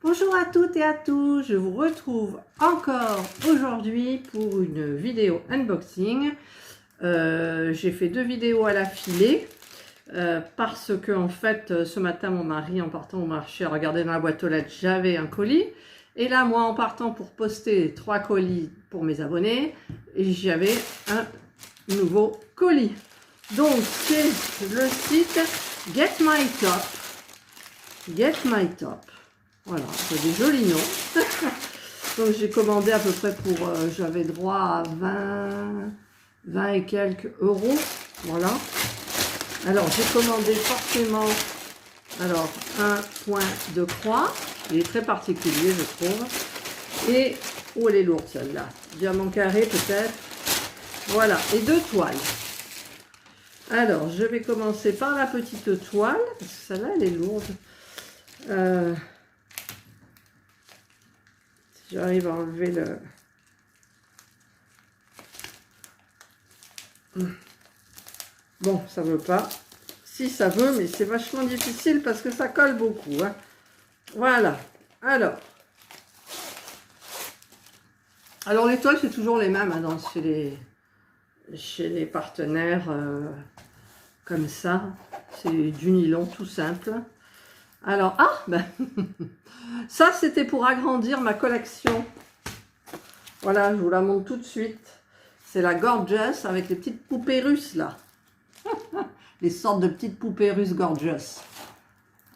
Bonjour à toutes et à tous, je vous retrouve encore aujourd'hui pour une vidéo unboxing. J'ai fait deux vidéos à l'affilée parce que en fait ce matin mon mari en partant au marché a regardé dans la boîte aux lettres, j'avais un colis. Et là moi en partant pour poster 3 colis pour mes abonnés, j'avais un nouveau colis. Donc c'est le site Get My Top. Get My Top. Voilà, c'est des jolis noms. Donc j'ai commandé à peu près pour, j'avais droit à 20 et quelques euros. Voilà. Alors j'ai commandé forcément, alors un point de croix. Il est très particulier je trouve. Et, oh elle est lourde celle-là. Diamant carré peut-être. Voilà, et 2 toiles. Alors je vais commencer par la petite toile. Parce que celle-là elle est lourde. J'arrive à enlever le... Bon, ça veut pas. Si, ça veut, mais c'est vachement difficile parce que ça colle beaucoup. Hein. Voilà. Alors les toiles, c'est toujours les mêmes hein, chez les partenaires comme ça. C'est du nylon tout simple. Alors, ah, ben, ça c'était pour agrandir ma collection. Voilà, je vous la montre tout de suite. C'est la Gorgeous avec les petites poupées russes là. Les sortes de petites poupées russes Gorgeous.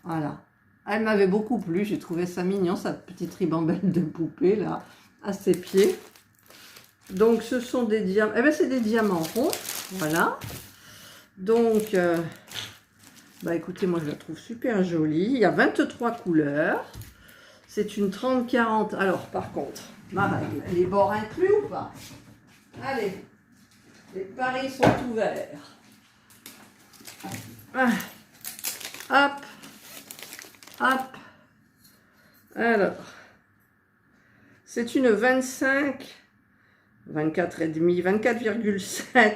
Voilà. Elle m'avait beaucoup plu, j'ai trouvé ça mignon, sa petite ribambelle de poupée là, à ses pieds. Donc ce sont des diamants, eh bien c'est des diamants ronds, voilà. Donc, bah écoutez, moi je la trouve super jolie. Il y a 23 couleurs. C'est une 30-40. Alors par contre, ma règle, les bords inclus ou pas? Allez, les paris sont ouverts. Ah. Hop, hop. Alors, c'est une 24,5, 24,7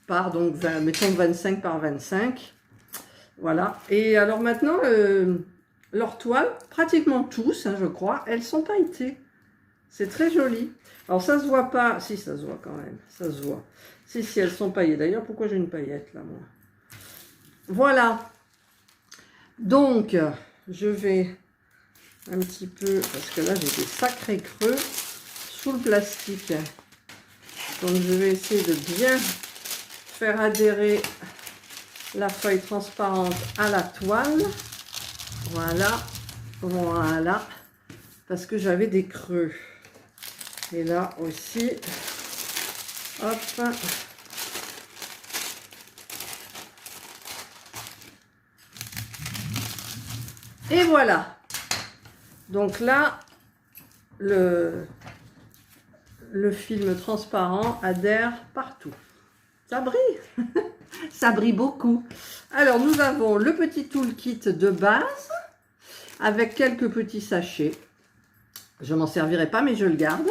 par, donc mettons 25 par 25. Voilà. Et alors maintenant, leurs toiles, pratiquement tous, hein, je crois, elles sont pailletées. C'est très joli. Alors ça se voit pas, si ça se voit quand même, ça se voit. Si elles sont paillées. D'ailleurs, pourquoi j'ai une paillette là, moi? Voilà. Donc, je vais un petit peu, parce que là j'ai des sacrés creux sous le plastique. Donc je vais essayer de bien faire adhérer la feuille transparente à la toile. Voilà. Voilà. Parce que j'avais des creux. Et là aussi. Hop. Et voilà. Donc là, le film transparent adhère partout. Ça brille. Ça brille beaucoup. Alors, nous avons le petit toolkit de base avec quelques petits sachets. Je m'en servirai pas, mais je le garde.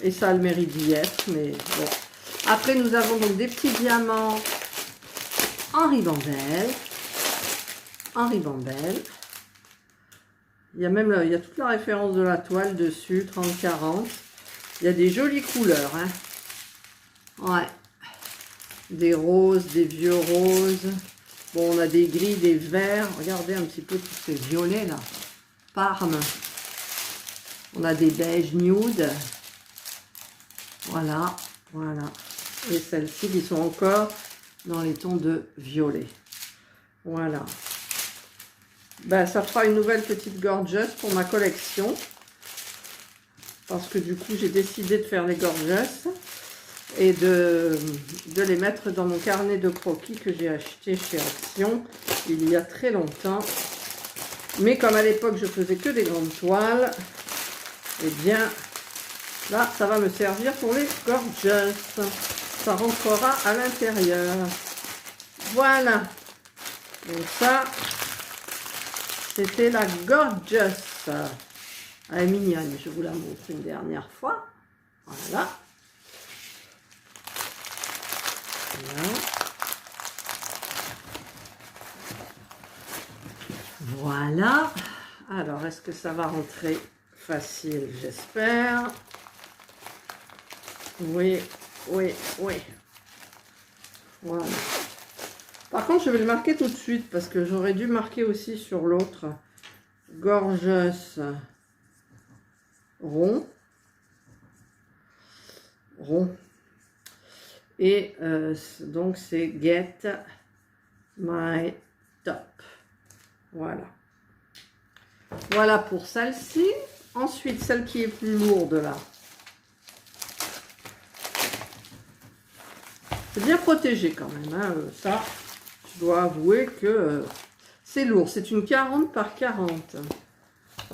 Et ça a le mérite d'y être. Mais bon. Après, nous avons donc des petits diamants en ribambelle. En ribambelle. Il y a même il y a toute la référence de la toile dessus, 30-40. Il y a des jolies couleurs. Hein. Ouais. Des roses, des vieux roses. Bon, on a des gris, des verts. Regardez un petit peu tous ces violets là. Parme. On a des beiges nude. Voilà, voilà. Et celles-ci qui sont encore dans les tons de violet. Voilà. Ben, ça fera une nouvelle petite Gorgeous pour ma collection. Parce que du coup, j'ai décidé de faire les Gorgeous et de les mettre dans mon carnet de croquis que j'ai acheté chez Action il y a très longtemps. Mais comme à l'époque, je faisais que des grandes toiles, eh bien, là, ça va me servir pour les Gorgeous. Ça rentrera à l'intérieur. Voilà. Donc ça, c'était la Gorgeous. Elle est mignonne, je vous la montre une dernière fois. Voilà. Voilà. Voilà. Alors, est-ce que ça va rentrer facile? J'espère. Oui, oui, oui. Voilà. Par contre, je vais le marquer tout de suite parce que j'aurais dû marquer aussi sur l'autre. Gorgeous rond. Rond. Et donc, c'est Get My Top. Voilà. Voilà pour celle-ci. Ensuite, celle qui est plus lourde là. C'est bien protégé quand même. Hein, ça, je dois avouer que c'est lourd. C'est une 40 par 40.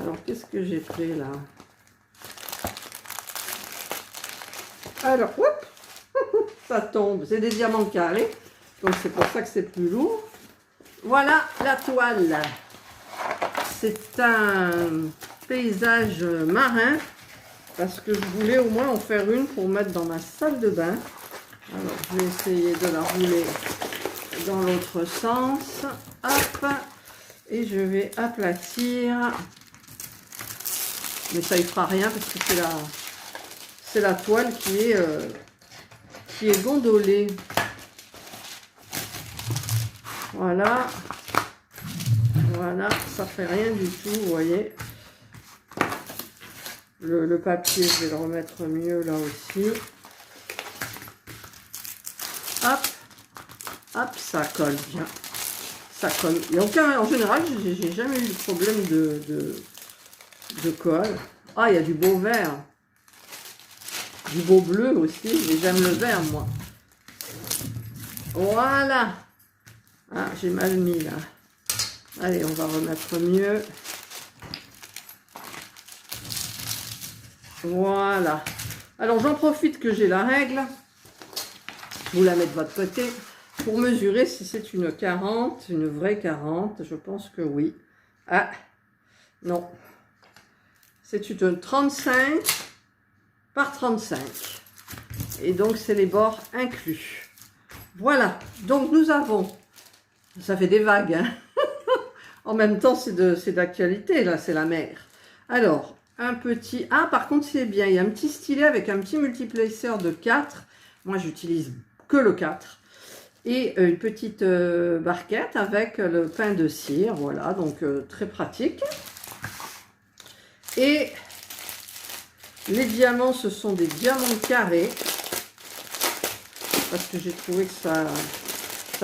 Alors, qu'est-ce que j'ai pris là? Alors, hop, ça tombe. C'est des diamants carrés. Donc, c'est pour ça que c'est plus lourd. Voilà la toile. C'est un paysage marin. Parce que je voulais au moins en faire une pour mettre dans ma salle de bain. Alors, je vais essayer de la rouler dans l'autre sens. Hop. Et je vais aplatir. Mais ça ne fera rien parce que c'est la toile qui est gondolée. Voilà. Voilà, ça fait rien du tout, vous voyez. Le papier, je vais le remettre mieux là aussi. Hop, hop, ça colle bien. Ça colle. Il y a aucun, en général, j'ai jamais eu de problème de colle. Ah, il y a du beau vert. Du beau bleu aussi, mais j'aime le vert, moi. Voilà. Ah, j'ai mal mis là. Allez, on va remettre mieux. Voilà. Alors, j'en profite que j'ai la règle. Vous la mettez de votre côté. Pour mesurer si c'est une 40, une vraie 40. Je pense que oui. Ah, non. C'est une 35 par 35. Et donc, c'est les bords inclus. Voilà. Donc, nous avons... Ça fait des vagues, hein. En même temps, c'est d'actualité, là, c'est la mer. Alors, un petit... Ah, par contre, c'est bien. Il y a un petit stylet avec un petit multiplexeur de 4. Moi, j'utilise que le 4. Et une petite barquette avec le pain de cire. Voilà, donc très pratique. Et les diamants, ce sont des diamants carrés. Parce que j'ai trouvé que ça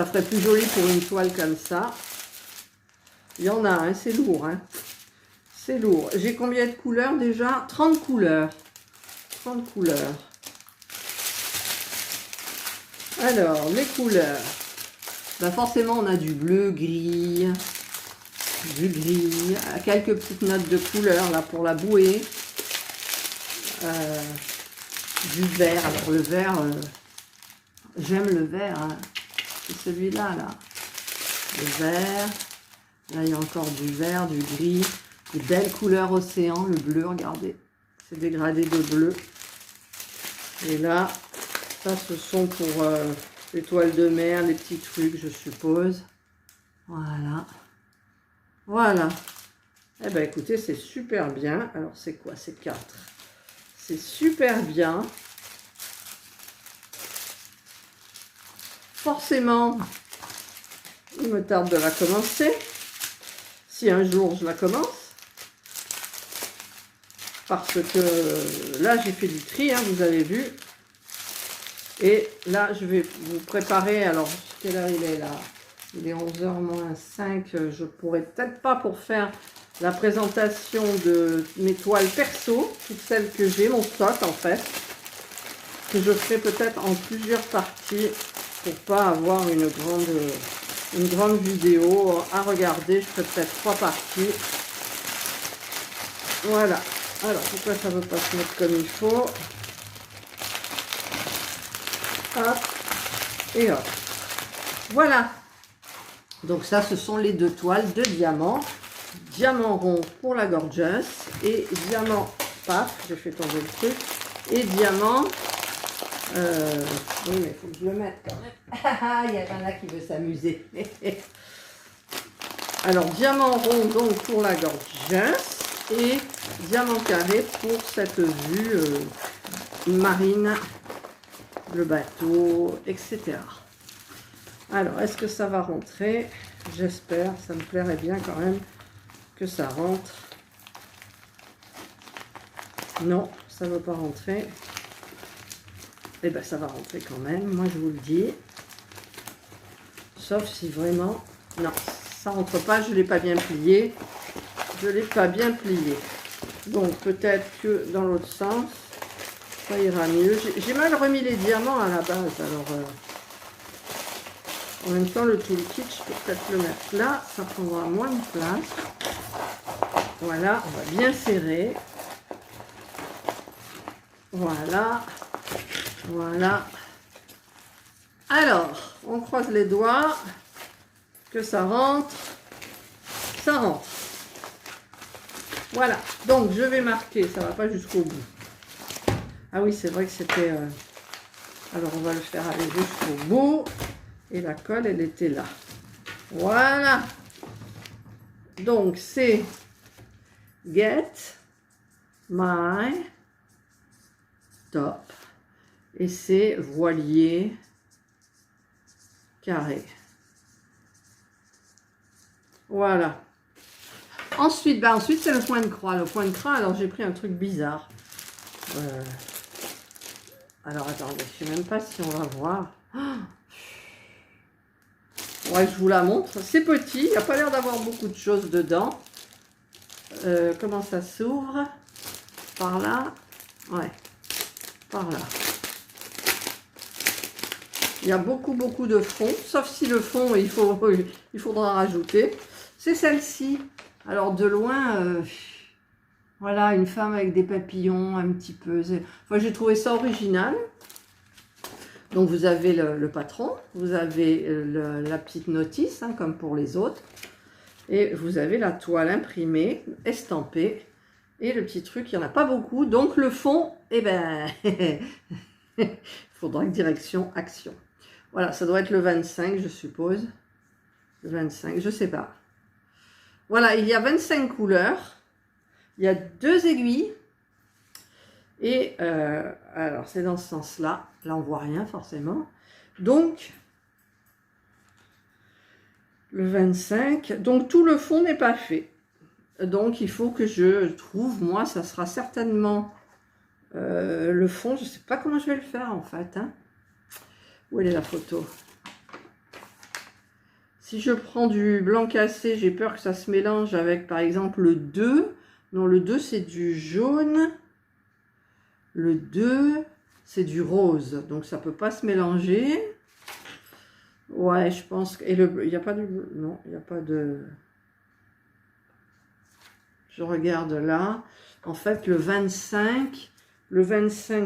ferait plus joli pour une toile comme ça. Il y en a, hein, c'est lourd. Hein. C'est lourd. J'ai combien de couleurs déjà? 30 couleurs. 30 couleurs. Alors, les couleurs. Ben forcément, on a du bleu, gris, quelques petites notes de couleurs là pour la bouée. Du vert. Alors, le vert, j'aime le vert. Hein. C'est celui-là, là. Le vert. Là, il y a encore du vert, du gris. Des belles couleurs océan. Le bleu, regardez. C'est dégradé de bleu. Et là, ça, ce sont pour les toiles de mer, les petits trucs, je suppose. Voilà. Voilà. Eh bien, écoutez, c'est super bien. Alors, c'est quoi? C'est 4. C'est super bien. Forcément, il me tarde de la commencer. Si un jour je la commence. Parce que là, j'ai fait du tri, hein, vous avez vu. Et là, je vais vous préparer. Alors, quelle heure il est là? Il est 11h moins 5. Je pourrais peut-être pas pour faire la présentation de mes toiles perso. Toutes celles que j'ai, mon stock en fait. Que je ferai peut-être en plusieurs parties. Pour pas avoir une grande vidéo à regarder. Je ferai peut-être 3 parties. Voilà. Alors, pourquoi ça ne veut pas se mettre comme il faut? Hop. Et hop. Voilà. Donc ça, ce sont les deux toiles de diamant. Diamant rond pour la gorgeous. Et diamant, paf, j'ai fait tomber le truc. Et diamant... oui, mais il faut que je le mette quand même. Il y en a qui veut s'amuser. Alors, diamant rond donc pour la gorgeous et diamant carré pour cette vue marine, le bateau, etc. Alors, est-ce que ça va rentrer? J'espère, ça me plairait bien quand même que ça rentre. Non, ça ne veut pas rentrer. Eh bien, ça va rentrer quand même, moi je vous le dis. Sauf si vraiment... Non, ça rentre pas, je ne l'ai pas bien plié. Je ne l'ai pas bien plié. Donc, peut-être que dans l'autre sens, ça ira mieux. J'ai mal remis les diamants à la base, alors... En même temps, le toolkit, je peux peut-être le mettre là, ça prendra moins de place. Voilà, on va bien serrer. Voilà. Voilà. Alors, on croise les doigts, que ça rentre. Ça rentre. Voilà. Donc, je vais marquer, ça ne va pas jusqu'au bout. Ah oui, c'est vrai que c'était... Alors, on va le faire aller jusqu'au bout. Et la colle, elle était là. Voilà. Donc, c'est Get My Top. Et c'est voilier carré. Voilà. Ensuite, ensuite c'est le point de croix. Le point de croix, alors j'ai pris un truc bizarre. Alors, attendez, je ne sais même pas si on va voir. Ouais, je vous la montre. C'est petit, il n'y a pas l'air d'avoir beaucoup de choses dedans. Comment ça s'ouvre? Par là. Ouais, par là. Il y a beaucoup de fond, sauf si le fond, il faudra rajouter. C'est celle-ci. Alors, de loin, voilà, une femme avec des papillons, un petit peu. Enfin, j'ai trouvé ça original. Donc, vous avez le patron, vous avez la petite notice, hein, comme pour les autres. Et vous avez la toile imprimée, estampée. Et le petit truc, il n'y en a pas beaucoup. Donc, le fond, eh ben, il faudra que direction action. Voilà, ça doit être le 25, je suppose. Le 25, je ne sais pas. Voilà, il y a 25 couleurs. Il y a 2 aiguilles. Et alors, c'est dans ce sens-là. Là, on ne voit rien forcément. Donc, le 25. Donc, tout le fond n'est pas fait. Donc, il faut que je trouve, moi, ça sera certainement le fond. Je ne sais pas comment je vais le faire, en fait. Hein. Où est la photo? Si je prends du blanc cassé, j'ai peur que ça se mélange avec, par exemple, le 2. Non, le 2, c'est du jaune. Le 2, c'est du rose. Donc, ça ne peut pas se mélanger. Ouais, je pense que... Et il n'y a pas de... Non, il n'y a pas de... Je regarde là. En fait, le 25,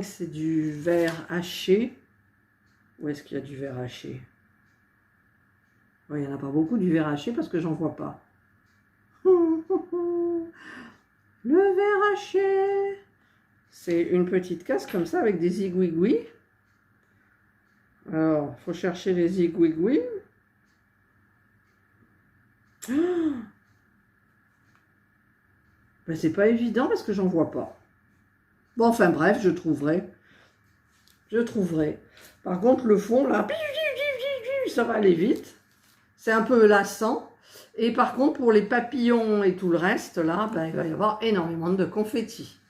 c'est du vert haché. Où est-ce qu'il y a du vert haché? Ouais, il n'y en a pas beaucoup du vert haché parce que j'en vois pas. Le vert haché. C'est une petite casse comme ça avec des zigouigouis. Alors, il faut chercher les zigouigouis. Ben, c'est pas évident parce que j'en vois pas. Bon, enfin bref, je trouverai. Je trouverai. Par contre, le fond, là, ça va aller vite. C'est un peu lassant. Et par contre, pour les papillons et tout le reste, là, ben, il va y avoir énormément de confettis.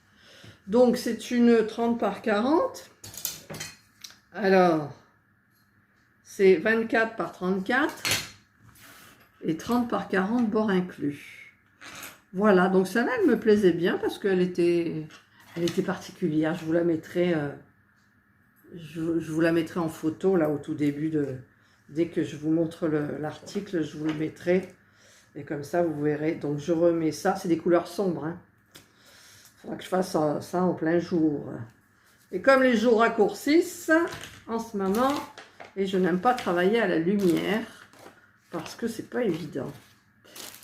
Donc, c'est une 30 par 40. Alors, c'est 24 par 34 et 30 par 40 bord inclus. Voilà, donc celle-là, elle me plaisait bien parce qu'elle était particulière. Je vous la mettrai, je vous la mettrai en photo là au tout début dès que je vous montre l'article, je vous le mettrai. Et comme ça, vous verrez. Donc, je remets ça. C'est des couleurs sombres. Hein. Il faudra que je fasse ça en plein jour. Et comme les jours raccourcissent en ce moment, et je n'aime pas travailler à la lumière parce que c'est pas évident.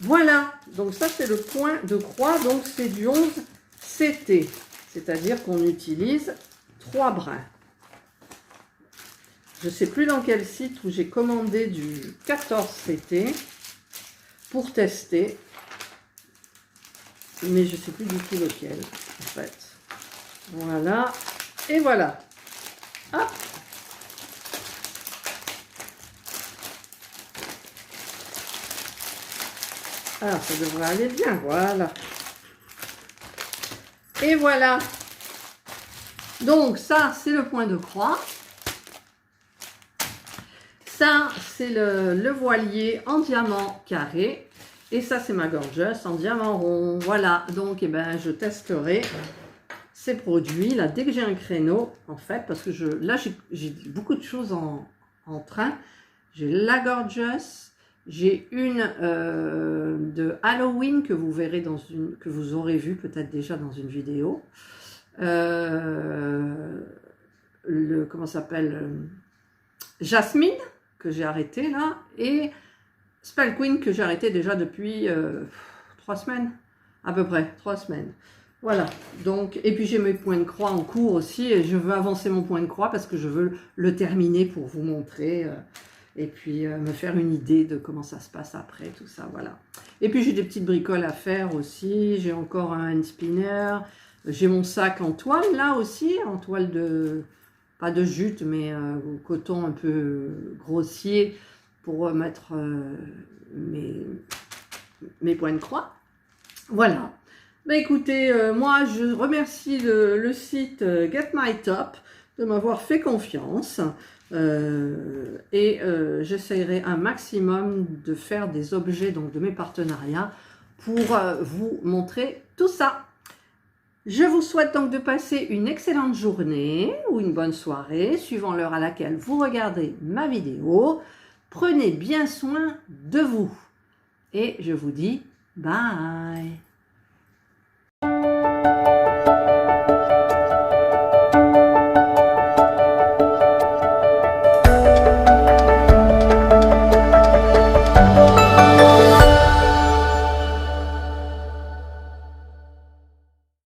Voilà, donc ça c'est le point de croix, donc c'est du 11 CT, c'est-à-dire qu'on utilise 3 brins. Je ne sais plus dans quel site où j'ai commandé du 14 CT, pour tester. Mais je ne sais plus du tout lequel, en fait. Voilà. Et voilà. Hop. Alors, ça devrait aller bien. Voilà. Et voilà. Donc, ça, c'est le point de croix. Ça, c'est le voilier en diamant carré. Et ça, c'est ma gorgeuse en diamant rond. Voilà. Donc, eh ben, je testerai ces produits là dès que j'ai un créneau, en fait, parce que là, j'ai beaucoup de choses en train. J'ai la gorgeuse. J'ai une de Halloween que vous verrez que vous aurez vu peut-être déjà dans une vidéo. Comment ça s'appelle, Jasmine, que j'ai arrêté là, et Spell Queen que j'ai arrêté déjà depuis 3 semaines, à peu près 3 semaines. Voilà, donc, et puis j'ai mes points de croix en cours aussi, et je veux avancer mon point de croix parce que je veux le terminer pour vous montrer, et puis me faire une idée de comment ça se passe après, tout ça, voilà. Et puis j'ai des petites bricoles à faire aussi, j'ai encore un hand spinner, j'ai mon sac en toile là aussi, en toile de, pas de jute, mais coton un peu grossier pour mettre mes points de croix. Voilà. Bah écoutez, moi je remercie le site Get My Top de m'avoir fait confiance et j'essaierai un maximum de faire des objets donc de mes partenariats pour vous montrer tout ça. Je vous souhaite donc de passer une excellente journée ou une bonne soirée suivant l'heure à laquelle vous regardez ma vidéo. Prenez bien soin de vous et je vous dis bye.